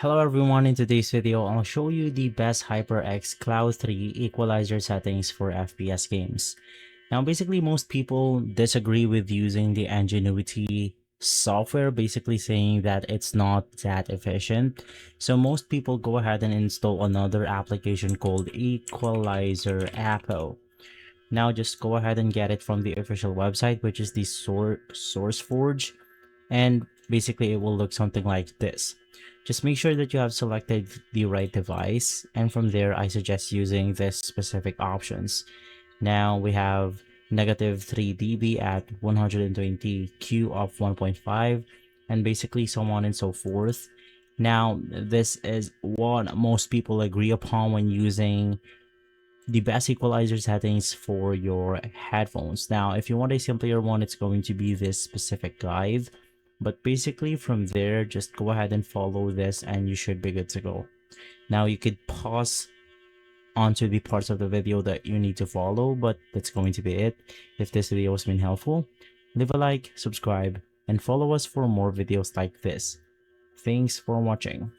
Hello everyone, in today's video, I'll show you the best HyperX Cloud 3 equalizer settings for FPS games. Now basically most people disagree with using the Ingenuity software, basically saying that it's not that efficient. So most people go ahead and install another application called Equalizer Appo. Now just go ahead and get it from the official website, which is the SourceForge, and basically it will look something like this. Just make sure that you have selected the right device, and from there I suggest using this specific options. Now we have negative 3 dB at 120 Q of 1.5, and basically so on and so forth. Now this is what most people agree upon when using the best equalizer settings for your headphones. Now if you want a simpler one, it's going to be this specific guide, but basically from there just go ahead and follow this and you should be good to go. Now you could pause onto the parts of the video that you need to follow, but that's going to be it. If this video has been helpful, leave a like, subscribe, and follow us for more videos like this. Thanks for watching.